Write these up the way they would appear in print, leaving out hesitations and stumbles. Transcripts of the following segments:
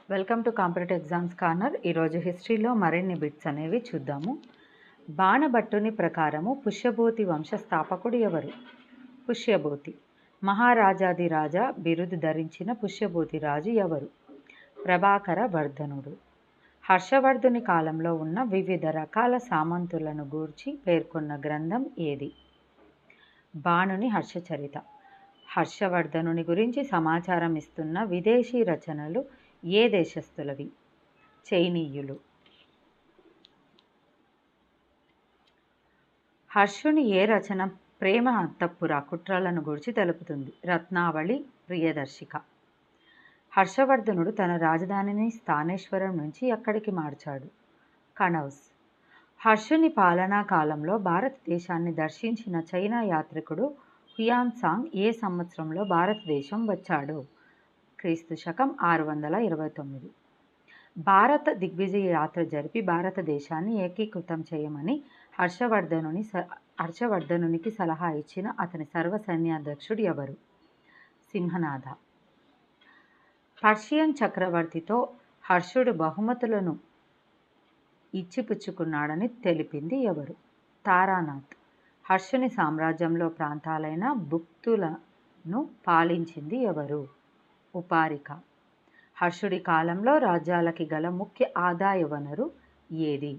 Welcome to competitive exams corner. ఈరోజు హిస్టరీలో మరిన్ని బిట్స్ అనేవి చూద్దాము. బాణభట్టుని ప్రకారము పుష్యభూతి వంశ స్థాపకుడు ఎవరు? పుష్యభూతి. మహారాజాది రాజా బిరుదు ధరించిన పుష్యభూతి రాజు ఎవరు? ప్రభాకర వర్ధనుడు. హర్షవర్ధుని కాలంలో ఉన్న వివిధ రకాల సామంతులను గూర్చి పేర్కొన్న గ్రంథం ఏది? బాణుని హర్షచరిత. హర్షవర్ధనుని గురించి సమాచారం ఇస్తున్న విదేశీ రచనలు ఏ దేశస్థులవి? చైనీయులు. హర్షుని ఏ రచన ప్రేమ అంతఃపుర కుట్రలను గురించి తెలుపుతుంది? రత్నావళి, ప్రియదర్శిక. హర్షవర్ధనుడు తన రాజధానిని స్థానేశ్వరం నుంచి ఎక్కడికి మార్చాడు? కనౌజ్. హర్షుని పాలనా కాలంలో భారతదేశాన్ని దర్శించిన చైనా యాత్రికుడు హుయాన్సాంగ్ ఏ సంవత్సరంలో భారతదేశం వచ్చాడు? క్రీస్తు శకం 629. భారత దిగ్విజయ యాత్ర జరిపి భారతదేశాన్ని ఏకీకృతం చేయమని హర్షవర్ధనునికి సలహా ఇచ్చిన అతని సర్వసైన్యాధ్యక్షుడు ఎవరు? సింహనాథ. పర్షియన్ చక్రవర్తితో హర్షుడు బహుమతులను ఇచ్చిపుచ్చుకున్నాడని తెలిపింది ఎవరు? తారానాథ్. హర్షుని సామ్రాజ్యంలో ప్రాంతాలైన భుక్తులను పాలించింది ఎవరు? ఉపారిక. హర్షుడి కాలంలో రాజ్యాలకి గల ముఖ్య ఆదాయ వనరు ఏది?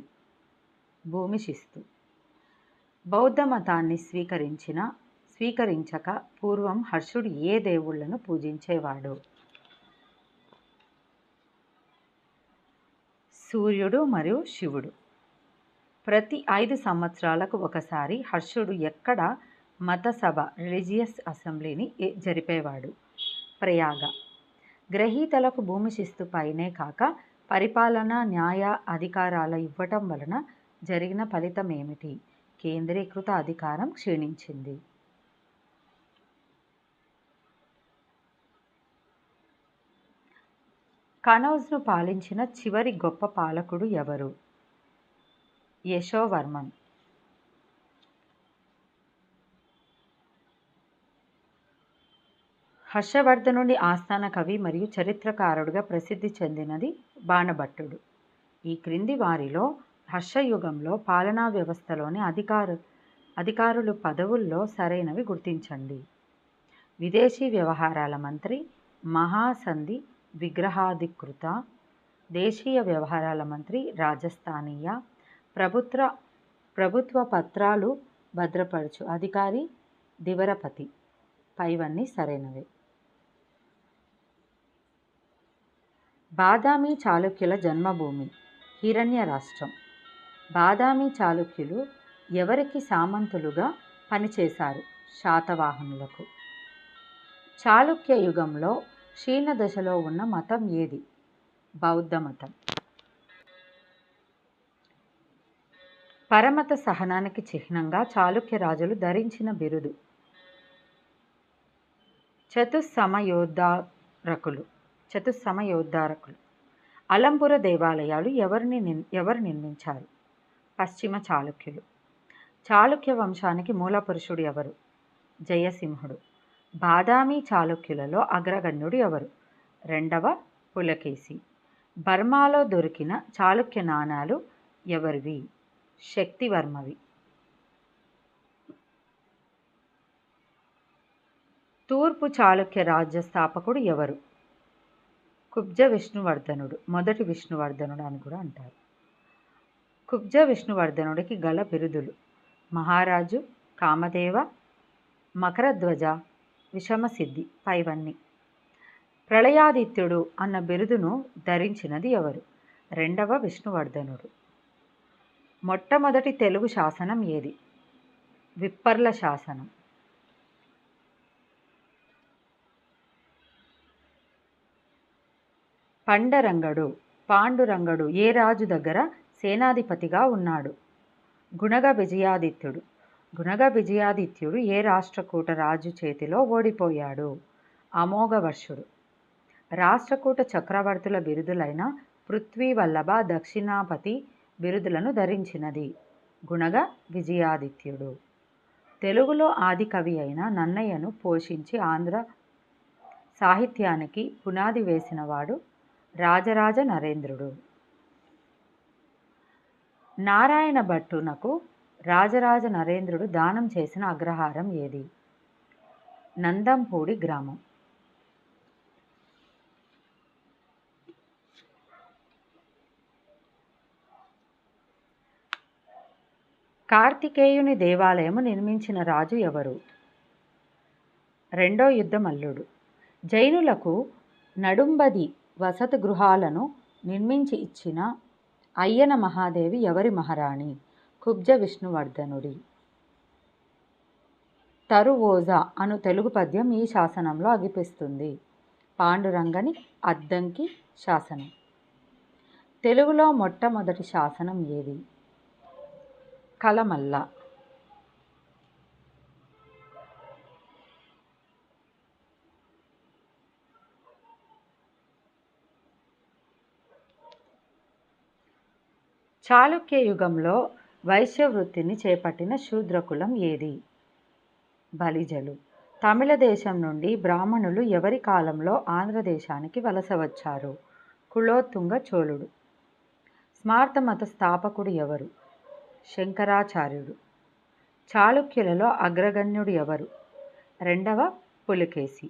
భూమి శిస్తు. బౌద్ధ మతాన్ని స్వీకరించక పూర్వం హర్షుడు ఏ దేవుళ్లను పూజించేవాడు? సూర్యుడు మరియు శివుడు. ప్రతి 5 సంవత్సరాలకు ఒకసారి హర్షుడు ఎక్కడ మత సభ రిలీజియస్ అసెంబ్లీని జరిపేవాడు? ప్రయాగ. గ్రహీతలకు భూమి శిస్తు పైనే కాక పరిపాలన, న్యాయ అధికారాల ఇవ్వటం వలన జరిగిన ఫలితం ఏమిటి? కేంద్రీకృత అధికారం క్షీణించింది. కనౌజ్ను పాలించిన చివరి గొప్ప పాలకుడు ఎవరు? యశోవర్మన్. హర్షవర్ధనుడి ఆస్థాన కవి మరియు చరిత్రకారుడిగా ప్రసిద్ధి చెందినది బాణభట్టుడు. ఈ క్రింది వారిలో హర్షయుగంలో పాలనా వ్యవస్థలోని అధికారులు పదవుల్లో సరైనవి గుర్తించండి. విదేశీ వ్యవహారాల మంత్రి, మహాసంధి విగ్రహాధికృత, దేశీయ వ్యవహారాల మంత్రి, రాజస్థానీయ, ప్రభుత్వ పత్రాలు భద్రపరచు అధికారి, దివరపతి. పైవన్నీ సరైనవే. బాదామి చాళుక్యుల జన్మభూమి హిరణ్య రాష్ట్రం. బాదామి చాళుక్యులు ఎవరికి సామంతులుగా పనిచేశారు? శాతవాహనులకు. చాళుక్య యుగంలో క్షీణ దశలో ఉన్న మతం ఏది? బౌద్ధ మతం. పరమత సహనానికి చిహ్నంగా చాళుక్య రాజులు ధరించిన బిరుదు? చతుస్సమయోద్ధారకులు. అలంపుర దేవాలయాలు ఎవరు నిర్మించారు? పశ్చిమ చాళుక్యులు. చాళుక్య వంశానికి మూల పురుషుడు ఎవరు? జయసింహుడు. బాదామి చాళుక్యులలో అగ్రగణ్యుడు ఎవరు? 2వ పులకేశి. బర్మాలో దొరికిన చాళుక్య నాణాలు ఎవరివి? శక్తివర్మవి. తూర్పు చాళుక్య రాజ్య స్థాపకుడు ఎవరు? కుబ్జ విష్ణువర్ధనుడు. మొదటి విష్ణువర్ధనుడు అని కూడా అంటారు. కుబ్జ విష్ణువర్ధనుడికి గల బిరుదులు: మహారాజు, కామదేవ, మకరధ్వజ, విషమసిద్ధి. పైవన్నీ. ప్రళయాదిత్యుడు అన్న బిరుదును ధరించినది ఎవరు? 2వ విష్ణువర్ధనుడు. మొట్టమొదటి తెలుగు శాసనం ఏది? విప్పర్ల శాసనం. పాండురంగడు ఏ రాజు దగ్గర సేనాధిపతిగా ఉన్నాడు? గుణగ విజయాదిత్యుడు. గుణగ విజయాదిత్యుడు ఏ రాష్ట్రకూట రాజు చేతిలో ఓడిపోయాడు? అమోఘవర్షుడు. రాష్ట్రకూట చక్రవర్తుల బిరుదులైన పృథ్వీవల్లభ, దక్షిణాపతి బిరుదులను ధరించినది? గుణగ విజయాదిత్యుడు. తెలుగులో ఆది కవి అయిన నన్నయ్యను పోషించి ఆంధ్ర సాహిత్యానికి పునాది వేసినవాడు? రాజరాజ నరేంద్రుడు. నారాయణ భట్టునకు రాజరాజ నరేంద్రుడు దానం చేసిన అగ్రహారం ఏది? నందంపూడి గ్రామం. కార్తికేయుని దేవాలయము నిర్మించిన రాజు ఎవరు? రెండో యుద్ధమల్లుడు. జైనులకు నడుంబది వసతి గృహాలను నిర్మించి ఇచ్చిన అయ్యన మహాదేవి ఎవరి మహారాణి? కుబ్జ విష్ణువర్ధనుడి. తరువోజా అను తెలుగు పద్యం ఈ శాసనంలో అగిపిస్తుంది. పాండురంగని అద్దంకి శాసనం. తెలుగులో మొట్టమొదటి శాసనం ఏది? కలమల్ల. చాళుక్య యుగంలో వైశ్యవృత్తిని చేపట్టిన శూద్రకులం ఏది? బలిజలు. తమిళ దేశం నుండి బ్రాహ్మణులు ఎవరి కాలంలో ఆంధ్రదేశానికి వలస వచ్చారు? కులోత్తుంగ చోళుడు. స్మార్త మత స్థాపకుడు ఎవరు? శంకరాచార్యుడు. చాళుక్యులలో అగ్రగణ్యుడు ఎవరు? రెండవ పులకేశి.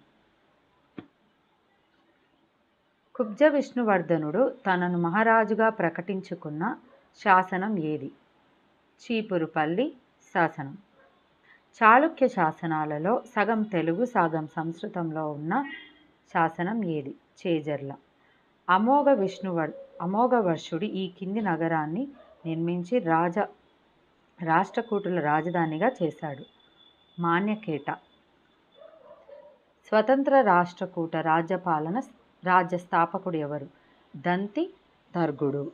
కుబ్జ విష్ణువర్ధనుడు తనను మహారాజుగా ప్రకటించుకున్న శాసనం ఏది? చీపురుపల్లి శాసనం. చాళుక్య శాసనాలలో సగం తెలుగు సగం సంస్కృతంలో ఉన్న శాసనం ఏది? చేజర్ల. అమోఘవర్షుడు ఈ కింది నగరాన్ని నిర్మించి రాష్ట్రకూటుల రాజధానిగా చేశాడు? మాన్యకేట. స్వతంత్ర రాష్ట్రకూట రాజ్య స్థాపకుడు ఎవరు? దంతి ధర్గుడు.